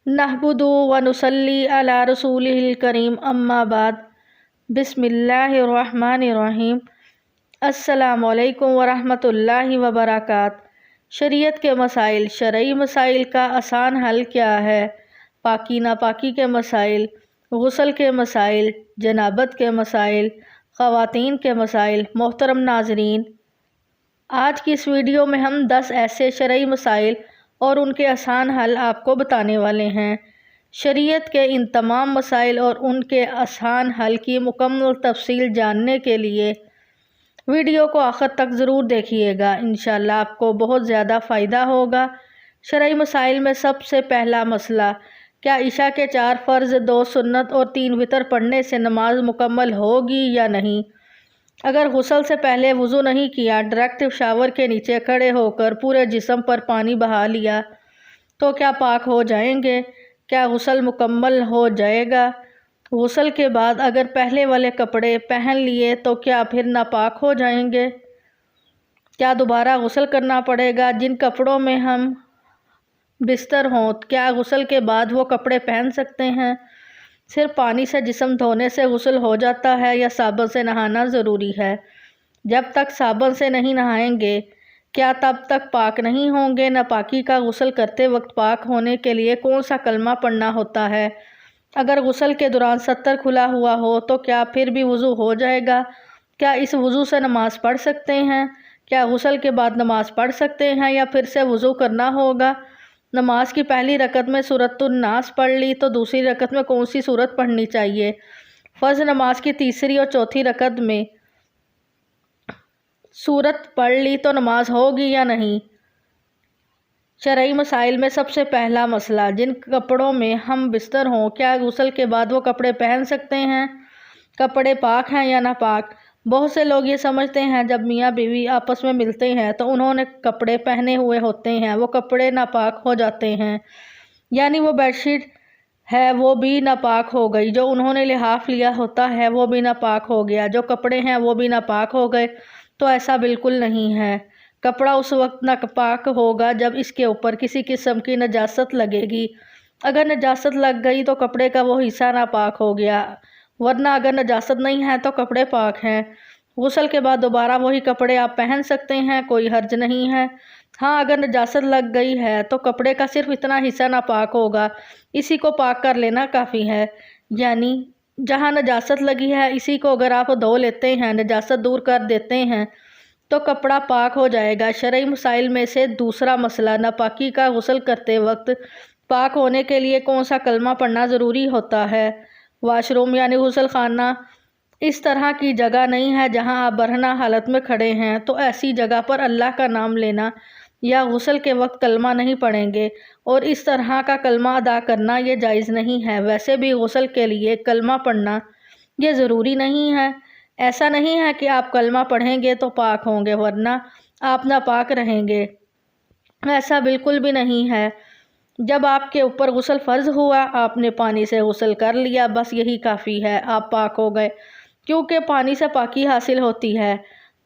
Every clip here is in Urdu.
نحمدہ و نصلی علی رسولہ الکریم اما بعد بسم اللہ الرحمن الرحیم السلام علیکم ورحمۃ اللہ وبرکاتہ۔ شریعت کے مسائل، شرعی مسائل کا آسان حل کیا ہے؟ پاکی ناپاکی کے مسائل، غسل کے مسائل، جنابت کے مسائل، خواتین کے مسائل۔ محترم ناظرین، آج کی اس ویڈیو میں ہم 10 ایسے شرعی مسائل اور ان کے آسان حل آپ کو بتانے والے ہیں۔ شریعت کے ان تمام مسائل اور ان کے آسان حل کی مکمل تفصیل جاننے کے لیے ویڈیو کو آخر تک ضرور دیکھیے گا، انشاءاللہ آپ کو بہت زیادہ فائدہ ہوگا۔ شرعی مسائل میں سب سے پہلا مسئلہ، کیا عشاء کے 4 فرض، 2 سنت اور 3 وتر پڑھنے سے نماز مکمل ہوگی یا نہیں؟ اگر غسل سے پہلے وضو نہیں کیا، ڈائریکٹ شاور کے نیچے کھڑے ہو کر پورے جسم پر پانی بہا لیا تو کیا پاک ہو جائیں گے؟ کیا غسل مکمل ہو جائے گا؟ غسل کے بعد اگر پہلے والے کپڑے پہن لیے تو کیا پھر ناپاک ہو جائیں گے؟ کیا دوبارہ غسل کرنا پڑے گا؟ جن کپڑوں میں ہم بستر ہوں، کیا غسل کے بعد وہ کپڑے پہن سکتے ہیں؟ صرف پانی سے جسم دھونے سے غسل ہو جاتا ہے یا صابن سے نہانا ضروری ہے؟ جب تک صابن سے نہیں نہائیں گے کیا تب تک پاک نہیں ہوں گے؟ ناپاکی کا غسل کرتے وقت پاک ہونے کے لیے کون سا کلمہ پڑھنا ہوتا ہے؟ اگر غسل کے دوران ستر کھلا ہوا ہو تو کیا پھر بھی وضو ہو جائے گا؟ کیا اس وضو سے نماز پڑھ سکتے ہیں؟ کیا غسل کے بعد نماز پڑھ سکتے ہیں یا پھر سے وضو کرنا ہوگا؟ نماز کی پہلی رکعت میں سورۃ الناس پڑھ لی تو دوسری رکعت میں کون سی سورت پڑھنی چاہیے؟ فرض نماز کی تیسری اور چوتھی رکعت میں سورت پڑھ لی تو نماز ہوگی یا نہیں؟ شرعی مسائل میں سب سے پہلا مسئلہ، جن کپڑوں میں ہم بستر ہوں، کیا غسل کے بعد وہ کپڑے پہن سکتے ہیں؟ کپڑے پاک ہیں یا ناپاک؟ بہت سے لوگ یہ سمجھتے ہیں جب میاں بیوی آپس میں ملتے ہیں تو انہوں نے کپڑے پہنے ہوئے ہوتے ہیں، وہ کپڑے ناپاک ہو جاتے ہیں، یعنی وہ بیڈ شیٹ ہے وہ بھی ناپاک ہو گئی، جو انہوں نے لحاف لیا ہوتا ہے وہ بھی ناپاک ہو گیا، جو کپڑے ہیں وہ بھی ناپاک ہو گئے۔ تو ایسا بالکل نہیں ہے۔ کپڑا اس وقت ناپاک ہوگا جب اس کے اوپر کسی قسم کی نجاست لگے گی۔ اگر نجاست لگ گئی تو کپڑے کا وہ حصہ ناپاک ہو گیا، ورنہ اگر نجاست نہیں ہے تو کپڑے پاک ہیں۔ غسل کے بعد دوبارہ وہی کپڑے آپ پہن سکتے ہیں، کوئی حرج نہیں ہے۔ ہاں، اگر نجاست لگ گئی ہے تو کپڑے کا صرف اتنا حصہ ناپاک ہوگا، اسی کو پاک کر لینا کافی ہے، یعنی جہاں نجاست لگی ہے اسی کو اگر آپ دھو لیتے ہیں، نجاست دور کر دیتے ہیں تو کپڑا پاک ہو جائے گا۔ شرعی مسائل میں سے دوسرا مسئلہ، ناپاکی کا غسل کرتے وقت پاک ہونے کے لیے کون سا کلمہ پڑھنا ضروری ہوتا ہے؟ واش روم یعنی غسل خانہ اس طرح کی جگہ نہیں ہے جہاں آپ برہنہ حالت میں کھڑے ہیں، تو ایسی جگہ پر اللہ کا نام لینا یا غسل کے وقت کلمہ نہیں پڑھیں گے، اور اس طرح کا کلمہ ادا کرنا یہ جائز نہیں ہے۔ ویسے بھی غسل کے لیے کلمہ پڑھنا یہ ضروری نہیں ہے۔ ایسا نہیں ہے کہ آپ کلمہ پڑھیں گے تو پاک ہوں گے ورنہ آپ ناپاک رہیں گے، ایسا بالکل بھی نہیں ہے۔ جب آپ کے اوپر غسل فرض ہوا، آپ نے پانی سے غسل کر لیا، بس یہی کافی ہے، آپ پاک ہو گئے، کیونکہ پانی سے پاکی حاصل ہوتی ہے۔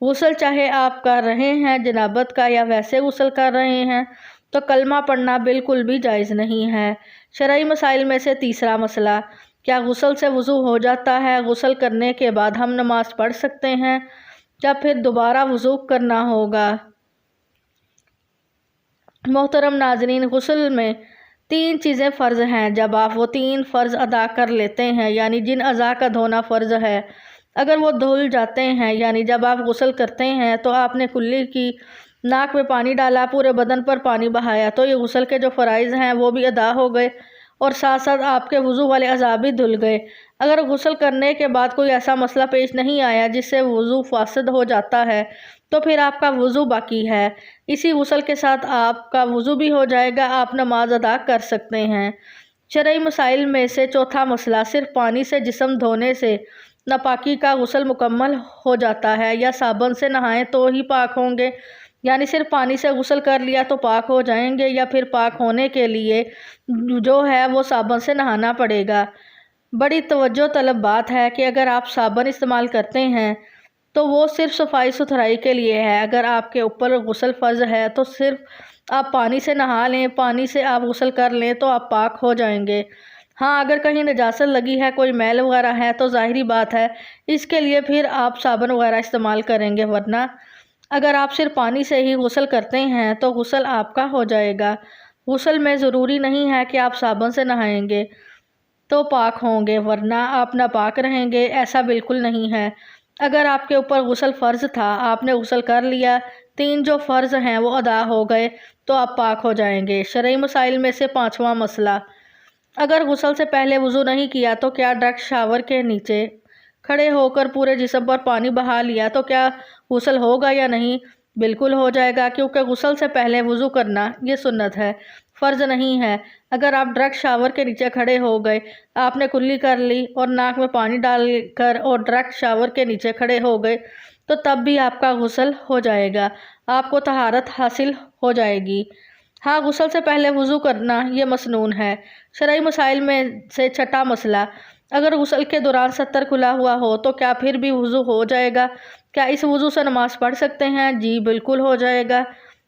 غسل چاہے آپ کر رہے ہیں جنابت کا یا ویسے غسل کر رہے ہیں تو کلمہ پڑھنا بالکل بھی جائز نہیں ہے۔ شرعی مسائل میں سے تیسرا مسئلہ، کیا غسل سے وضو ہو جاتا ہے؟ غسل کرنے کے بعد ہم نماز پڑھ سکتے ہیں یا پھر دوبارہ وضو کرنا ہوگا؟ محترم ناظرین، غسل میں 3 چیزیں فرض ہیں۔ جب آپ وہ 3 فرض ادا کر لیتے ہیں، یعنی جن اعضاء کا دھونا فرض ہے، اگر وہ دھل جاتے ہیں، یعنی جب آپ غسل کرتے ہیں تو آپ نے کلی کی ناک میں پانی ڈالا، پورے بدن پر پانی بہایا، تو یہ غسل کے جو فرائض ہیں وہ بھی ادا ہو گئے اور ساتھ ساتھ آپ کے وضو والے اعضاء بھی دھل گئے۔ اگر غسل کرنے کے بعد کوئی ایسا مسئلہ پیش نہیں آیا جس سے وضو فاسد ہو جاتا ہے تو پھر آپ کا وضو باقی ہے، اسی غسل کے ساتھ آپ کا وضو بھی ہو جائے گا، آپ نماز ادا کر سکتے ہیں۔ شرعی مسائل میں سے چوتھا مسئلہ، صرف پانی سے جسم دھونے سے ناپاکی کا غسل مکمل ہو جاتا ہے یا صابن سے نہائیں تو ہی پاک ہوں گے؟ یعنی صرف پانی سے غسل کر لیا تو پاک ہو جائیں گے یا پھر پاک ہونے کے لیے جو ہے وہ صابن سے نہانا پڑے گا؟ بڑی توجہ طلب بات ہے کہ اگر آپ صابن استعمال کرتے ہیں تو وہ صرف صفائی ستھرائی کے لیے ہے۔ اگر آپ کے اوپر غسل فرض ہے تو صرف آپ پانی سے نہا لیں، پانی سے آپ غسل کر لیں تو آپ پاک ہو جائیں گے۔ ہاں اگر کہیں نجاست لگی ہے، کوئی میل وغیرہ ہے تو ظاہری بات ہے اس کے لیے پھر آپ صابن وغیرہ استعمال کریں گے، ورنہ اگر آپ صرف پانی سے ہی غسل کرتے ہیں تو غسل آپ کا ہو جائے گا۔ غسل میں ضروری نہیں ہے کہ آپ صابن سے نہائیں گے تو پاک ہوں گے ورنہ آپ ناپاک رہیں گے، ایسا بالکل نہیں ہے۔ اگر آپ کے اوپر غسل فرض تھا، آپ نے غسل کر لیا، 3 جو فرض ہیں وہ ادا ہو گئے تو آپ پاک ہو جائیں گے۔ شرعی مسائل میں سے 5واں مسئلہ، اگر غسل سے پہلے وضو نہیں کیا تو کیا ڈائریکٹ شاور کے نیچے کھڑے ہو کر پورے جسم پر پانی بہا لیا تو کیا غسل ہوگا یا نہیں؟ بالکل ہو جائے گا، کیونکہ غسل سے پہلے وضو کرنا یہ سنت ہے، فرض نہیں ہے۔ اگر آپ ڈائریکٹ شاور کے نیچے کھڑے ہو گئے، آپ نے کلی کر لی اور ناک میں پانی ڈال کر اور ڈائریکٹ شاور کے نیچے کھڑے ہو گئے تو تب بھی آپ کا غسل ہو جائے گا، آپ کو طہارت حاصل ہو جائے گی۔ ہاں غسل سے پہلے وضو کرنا یہ مسنون ہے۔ شرعی مسائل میں سے 6واں مسئلہ، اگر غسل کے دوران ستر کھلا ہوا ہو تو کیا پھر بھی وضو ہو جائے گا؟ کیا اس وضو سے نماز پڑھ سکتے ہیں؟ جی بالکل ہو جائے گا۔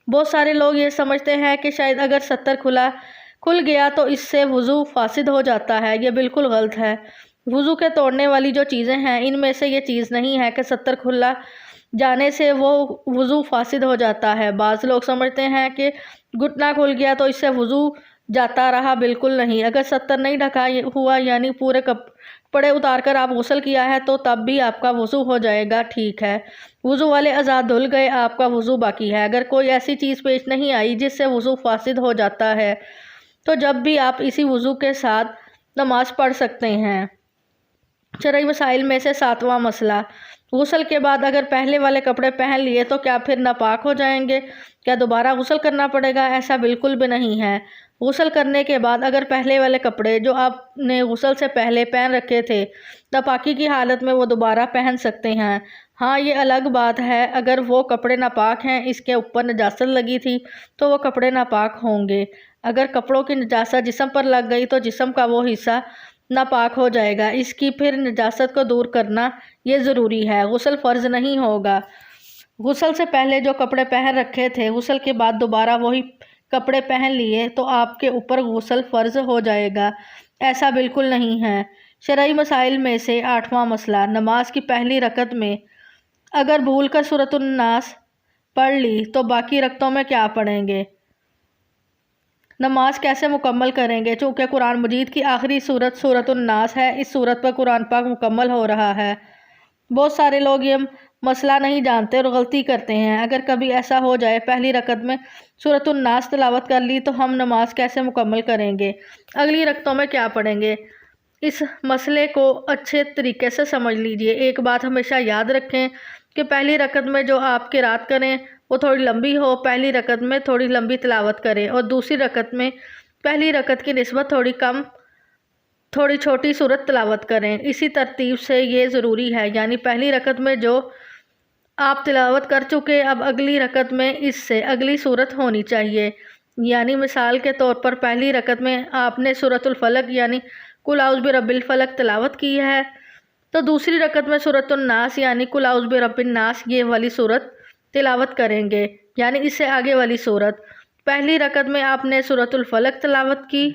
بہت سارے لوگ یہ سمجھتے ہیں کہ شاید اگر ستر کھل گیا تو اس سے وضو فاسد ہو جاتا ہے، یہ بالکل غلط ہے۔ وضو کے توڑنے والی جو چیزیں ہیں ان میں سے یہ چیز نہیں ہے کہ ستر کھلا جانے سے وہ وضو فاسد ہو جاتا ہے۔ بعض لوگ سمجھتے ہیں کہ گھٹنا کھل گیا تو اس سے وضو جاتا رہا، بالکل نہیں۔ اگر ستر نہیں ڈھکا ہوا یعنی پورے کپڑے اتار کر آپ غسل کیا ہے تو تب بھی آپ کا وضو ہو جائے گا، ٹھیک ہے۔ وضو والے اعضاء دھل گئے، آپ کا وضو باقی ہے۔ اگر کوئی ایسی چیز پیش نہیں آئی جس سے وضو فاسد ہو جاتا ہے تو جب بھی آپ اسی وضو کے ساتھ نماز پڑھ سکتے ہیں۔ شرعی مسائل میں سے 7واں مسئلہ، غسل کے بعد اگر پہلے والے کپڑے پہن لیے تو کیا پھر ناپاک ہو جائیں گے؟ کیا دوبارہ غسل کرنا پڑے گا؟ ایسا بالکل بھی نہیں ہے۔ غسل کرنے کے بعد اگر پہلے والے کپڑے جو آپ نے غسل سے پہلے پہن رکھے تھے ناپاکی کی حالت میں وہ دوبارہ پہن سکتے ہیں۔ ہاں یہ الگ بات ہے اگر وہ کپڑے ناپاک ہیں، اس کے اوپر نجاست لگی تھی تو وہ کپڑے ناپاک ہوں گے۔ اگر کپڑوں کی نجاست جسم پر لگ گئی تو جسم کا وہ حصہ ناپاک ہو جائے گا، اس کی پھر نجاست کو دور کرنا یہ ضروری ہے، غسل فرض نہیں ہوگا۔ غسل سے پہلے جو کپڑے پہن رکھے تھے غسل کے بعد دوبارہ وہی کپڑے پہن لیے تو آپ کے اوپر غسل فرض ہو جائے گا، ایسا بالکل نہیں ہے۔ شرعی مسائل میں سے 8واں مسئلہ، نماز کی پہلی رکعت میں اگر بھول کر سورۃ الناس پڑھ لی تو باقی رکعتوں میں کیا پڑھیں گے؟ نماز کیسے مکمل کریں گے؟ چونکہ قرآن مجید کی آخری سورت سورۃ الناس ہے، اس سورت پر قرآن پاک مکمل ہو رہا ہے۔ بہت سارے لوگ یہ مسئلہ نہیں جانتے اور غلطی کرتے ہیں۔ اگر کبھی ایسا ہو جائے پہلی رکعت میں سورۃ الناس تلاوت کر لی تو ہم نماز کیسے مکمل کریں گے؟ اگلی رکعتوں میں کیا پڑھیں گے؟ اس مسئلے کو اچھے طریقے سے سمجھ لیجئے۔ ایک بات ہمیشہ یاد رکھیں کہ پہلی رکعت میں جو آپ قرات کریں وہ تھوڑی لمبی ہو، پہلی رکعت میں تھوڑی لمبی تلاوت کریں اور دوسری رکعت میں پہلی رکعت کی نسبت تھوڑی چھوٹی سورت تلاوت کریں۔ اسی ترتیب سے یہ ضروری ہے، یعنی پہلی رکعت میں جو آپ تلاوت کر چکے اب اگلی رکعت میں اس سے اگلی سورت ہونی چاہیے۔ یعنی مثال کے طور پر پہلی رکعت میں آپ نے سورۃ الفلق یعنی قل اعوذ برب الفلق تلاوت کی ہے تو دوسری رکعت میں سورۃ الناس یعنی قل اعوذ برب الناس یہ والی سورت تلاوت کریں گے، یعنی اس سے آگے والی سورت۔ پہلی رکعت میں آپ نے سورۃ الفلق تلاوت کی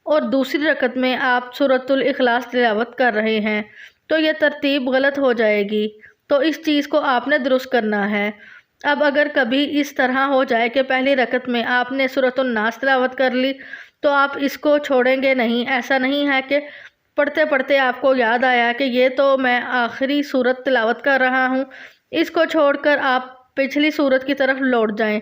اور دوسری رکعت میں آپ سورۃ الاخلاص تلاوت کر رہے ہیں تو یہ ترتیب غلط ہو جائے گی، تو اس چیز کو آپ نے درست کرنا ہے۔ اب اگر کبھی اس طرح ہو جائے کہ پہلی رکعت میں آپ نے سورۃ الناس تلاوت کر لی تو آپ اس کو چھوڑیں گے نہیں۔ ایسا نہیں ہے کہ پڑھتے پڑھتے آپ کو یاد آیا کہ یہ تو میں آخری سورت تلاوت کر رہا ہوں، اس کو چھوڑ کر آپ پچھلی سورت کی طرف لوٹ جائیں،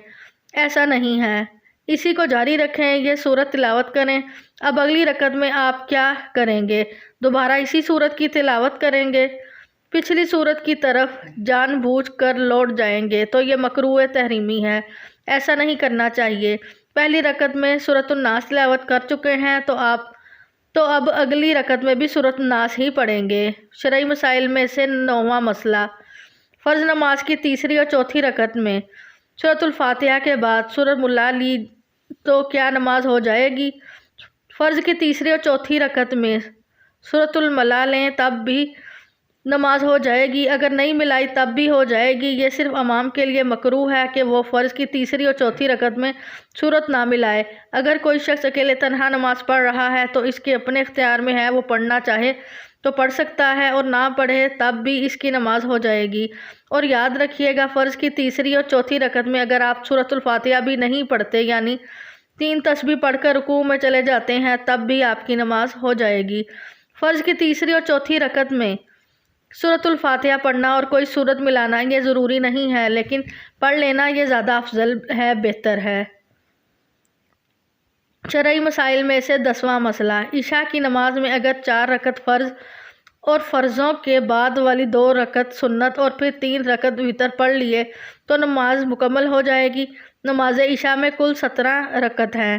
ایسا نہیں ہے۔ اسی کو جاری رکھیں، یہ سورت تلاوت کریں۔ اب اگلی رکعت میں آپ کیا کریں گے؟ دوبارہ اسی سورت کی تلاوت کریں گے، پچھلی سورت کی طرف جان بوجھ کر لوٹ جائیں گے تو یہ مکروہ تحریمی ہے، ایسا نہیں کرنا چاہیے۔ پہلی رکعت میں سورۃ الناس تلاوت کر چکے ہیں تو اب اگلی رکعت میں بھی سورۃ الناس ہی پڑھیں گے۔ شرعی مسائل میں سے 9واں مسئلہ، فرض نماز کی تیسری اور چوتھی رکعت میں سورۃ الفاتحہ کے بعد سورۃ ملا لی تو کیا نماز ہو جائے گی؟ فرض کی تیسری اور چوتھی رکعت میں سورۃ الملا لیں تب بھی نماز ہو جائے گی، اگر نہیں ملائی تب بھی ہو جائے گی۔ یہ صرف امام کے لیے مکروہ ہے کہ وہ فرض کی تیسری اور چوتھی رکعت میں سورت نہ ملائے۔ اگر کوئی شخص اکیلے تنہا نماز پڑھ رہا ہے تو اس کے اپنے اختیار میں ہے، وہ پڑھنا چاہے تو پڑھ سکتا ہے اور نہ پڑھے تب بھی اس کی نماز ہو جائے گی۔ اور یاد رکھیے گا، فرض کی تیسری اور چوتھی رکعت میں اگر آپ سورۃ الفاتحہ بھی نہیں پڑھتے، یعنی 3 تسبیح پڑھ کر رکوع میں چلے جاتے ہیں، تب بھی آپ کی نماز ہو جائے گی۔ فرض کی تیسری اور چوتھی رکعت میں سورۃ الفاتحہ پڑھنا اور کوئی سورت ملانا یہ ضروری نہیں ہے، لیکن پڑھ لینا یہ زیادہ افضل ہے، بہتر ہے۔ شرعی مسائل میں سے 10واں مسئلہ، عشاء کی نماز میں اگر 4 رکعت فرض اور فرضوں کے بعد والی 2 رکعت سنت اور پھر 3 رکعت وتر پڑھ لیے تو نماز مکمل ہو جائے گی۔ نماز عشاء میں کل 17 رکعت ہیں۔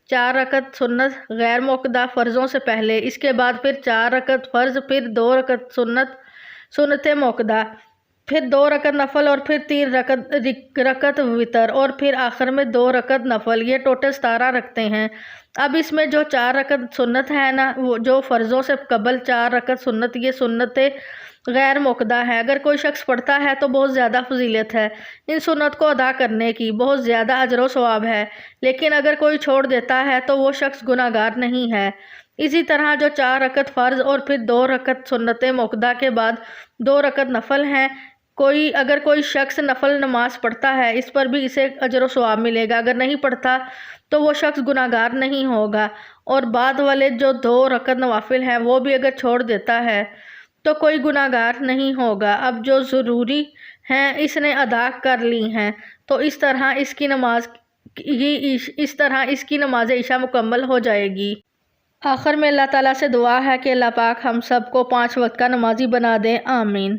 4 رکعت سنت غیر موقدہ فرضوں سے پہلے، اس کے بعد پھر 4 رکعت فرض، پھر 2 رکعت سنت موقدہ، پھر 2 رکعت نفل اور پھر 3 رکعت وتر اور پھر آخر میں 2 رکعت نفل، یہ ٹوٹل 17 رکعتیں ہیں۔ اب اس میں جو 4 رکعت سنت ہے نا، جو فرضوں سے قبل 4 رکعت سنت، یہ سنت غیر موقدہ ہے۔ اگر کوئی شخص پڑھتا ہے تو بہت زیادہ فضیلت ہے، ان سنت کو ادا کرنے کی بہت زیادہ اجر و ثواب ہے، لیکن اگر کوئی چھوڑ دیتا ہے تو وہ شخص گناہ گار نہیں ہے۔ اسی طرح جو 4 رکعت فرض اور پھر 2 رکعت سنت موقدہ کے بعد 2 رکعت نفل ہیں، اگر کوئی شخص نفل نماز پڑھتا ہے اس پر بھی اسے اجر و ثواب ملے گا، اگر نہیں پڑھتا تو وہ شخص گناہ گار نہیں ہوگا۔ اور بعد والے جو 2 رکعت نوافل ہیں وہ بھی اگر چھوڑ دیتا ہے تو کوئی گناہ گار نہیں ہوگا۔ اب جو ضروری ہیں اس نے ادا کر لی ہیں تو اس طرح اس کی نماز عشاء مکمل ہو جائے گی۔ آخر میں اللہ تعالیٰ سے دعا ہے کہ اللہ پاک ہم سب کو 5 وقت کا نمازی بنا دے، آمین۔